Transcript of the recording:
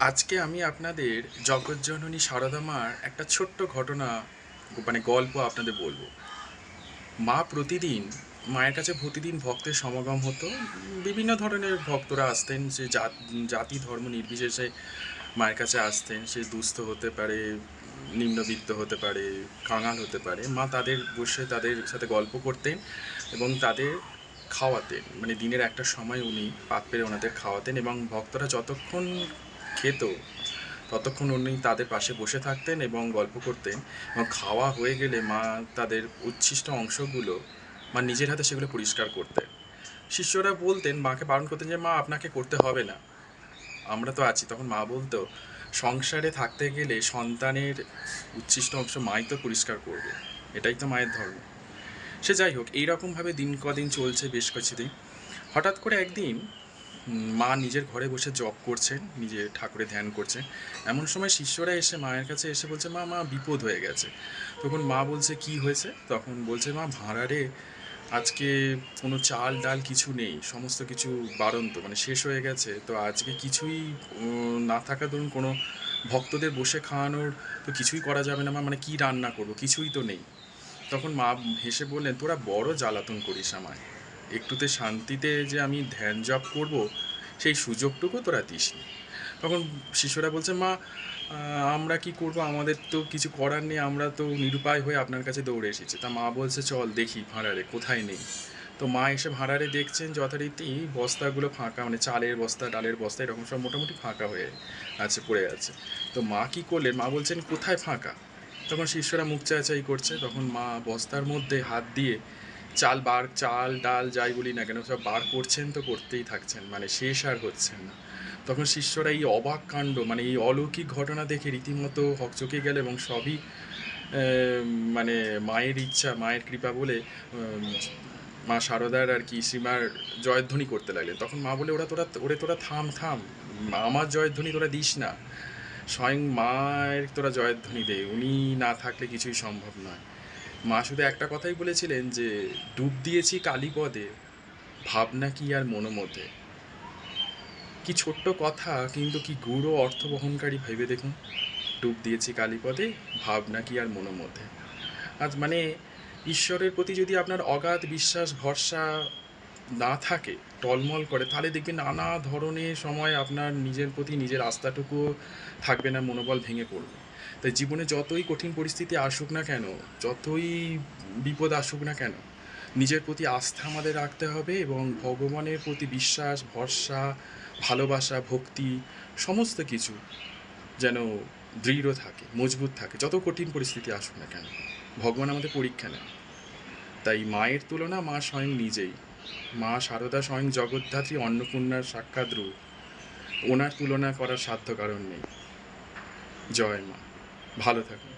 আজকে আমি আপনাদের জগজ্জননী সারদা মার একটা ছোট্ট ঘটনা গল্প আপনাদের বলবো। মা প্রতিদিন মায়ের কাছে প্রতিদিন ভক্তের সমাগম হতো। বিভিন্ন ধরনের ভক্তরা আসতেন, সে জাতি ধর্ম নির্বিশেষে মায়ের কাছে আসতেন। সে দুস্থ হতে পারে, নিম্নবিত্ত হতে পারে, কাঙাল হতে পারে। মা তাদের বসে তাদের সাথে গল্প করতেন এবং তাদের খাওয়াতেন। মানে দিনের একটা সময় উনি পাত পেরে ওনাদের খাওয়াতেন এবং ভক্তরা যতক্ষণ খেত ততক্ষণ উনি তাদের পাশে বসে থাকতেন এবং গল্প করতেন। এবং খাওয়া হয়ে গেলে মা তাদের উচ্ছিষ্ট অংশগুলো মা নিজের হাতে সেগুলো পরিষ্কার করতেন। শিষ্যরা বলতেন, মাকে বারণ করতেন যে মা আপনাকে করতে হবে না, আমরা তো আছি। তখন মা বলতো, সংসারে থাকতে গেলে সন্তানের উচ্ছিষ্ট অংশ মাই তো পরিষ্কার করবে, এটাই তো মায়ের ধর্ম। সে যাই হোক, এইরকমভাবে দিন কদিন চলছে, বেশ কিছুদিন। হঠাৎ করে একদিন মা নিজের ঘরে বসে জপ করছেন, নিজে ঠাকুরের ধ্যান করছেন। এমন সময় শিষ্যরা এসে মায়ের কাছে এসে বলছে, মা মা বিপদ হয়ে গেছে। তখন মা বলছে, কি হয়েছে? তখন বলছে, মা ভাঁড়ারে আজকে কোনো চাল ডাল কিছু নেই, সমস্ত কিছু বাড়ন্ত, মানে শেষ হয়ে গেছে। তো আজকে কিছুই না থাকা ধরুন কোনো ভক্তদের বসে খাওয়ানোর তো কিছুই করা যাবে না মা, মানে কি রান্না করবো, কিছুই তো নেই। তখন মা হেসে বললেন, তোরা বড় জ্বালাতন করিস আমায়, একটুতে শান্তিতে যে আমি ধ্যান জপ করব সেই সুযোগটুকু তোরা দিসনি। তখন শিষ্যরা বলছে, মা আমরা কি করব, আমাদের তো কিছু করার নেই, আমরা তো নিরুপায় হয়ে আপনার কাছে দৌড়ে এসেছি। তা মা বলছে, চল দেখি ভাঁড়ারে কোথায় নেই। তো মা এসে ভাঁড়ারে দেখছেন যথারীতি বস্তাগুলো ফাঁকা, মানে চালের বস্তা, ডালের বস্তা, এরকম সব মোটামুটি ফাঁকা হয়ে আছে, পড়ে আছে। তো মা কি করলেন, মা বলছেন, কোথায় ফাঁকা? তখন শিষ্যরা মুখ চাচাই করছে। তখন মা বস্তার মধ্যে হাত দিয়ে চাল ডাল যাই বলি না কেন সব বার করছেন, তো করতেই থাকছেন, মানে শেষ আর হচ্ছেন না। তখন শিষ্যরা এই অবাক কাণ্ড, মানে এই অলৌকিক ঘটনা দেখে রীতিমতো হকচকে গেল এবং সবই মানে মায়ের ইচ্ছা, মায়ের কৃপা বলে মা শারদার আর কি শ্রীমার জয়ধ্বনি করতে লাগলেন। তখন মা বলে, তোরা থাম থাম, আমার জয়ধ্বনি তোরা দিস না, স্বয়ং মায়ের তোরা জয়ধ্বনি দে, উনি না থাকলে কিছুই সম্ভব নয়। মা শুধু একটা কথাই বলেছিলেন যে, ডুব দিয়েছি কালীপদে, ভাবনা কি আর মনোমধ্যে। কি ছোট্ট কথা, কিন্তু কি গূঢ় অর্থ বহনকারী, ভেবে দেখুন। ডুব দিয়েছি কালীপদে, ভাবনা কি আর মনোমধ্যে। আজ মানে ঈশ্বরের প্রতি যদি আপনার অগাধ বিশ্বাস ভরসা না থাকে, টলমল করে, তাহলে দেখবেন নানা ধরনের সময় আপনার নিজের প্রতি নিজের আস্থাটুকু থাকবে না, মনোবল ভেঙে পড়বে। তাই জীবনে যতই কঠিন পরিস্থিতি আসুক না কেন, যতই বিপদ আসুক না কেন, নিজের প্রতি আস্থা আমাদের রাখতে হবে এবং ভগবানের প্রতি বিশ্বাস ভরসা ভালোবাসা ভক্তি সমস্ত কিছু যেন দৃঢ় থাকে, মজবুত থাকে, যত কঠিন পরিস্থিতি আসুক না কেন। ভগবান আমাদের পরীক্ষা নেন। তাই মায়ের তুলনা মা স্বয়ং নিজেই। মা শারদা স্বয়ং জগদ্ধাত্রী, অন্নপূর্ণার সাক্ষাৎ রূপ। ওনার তুলনা করার সাধ্য কারণ নেই। জয় মা। ভালো থাকুন।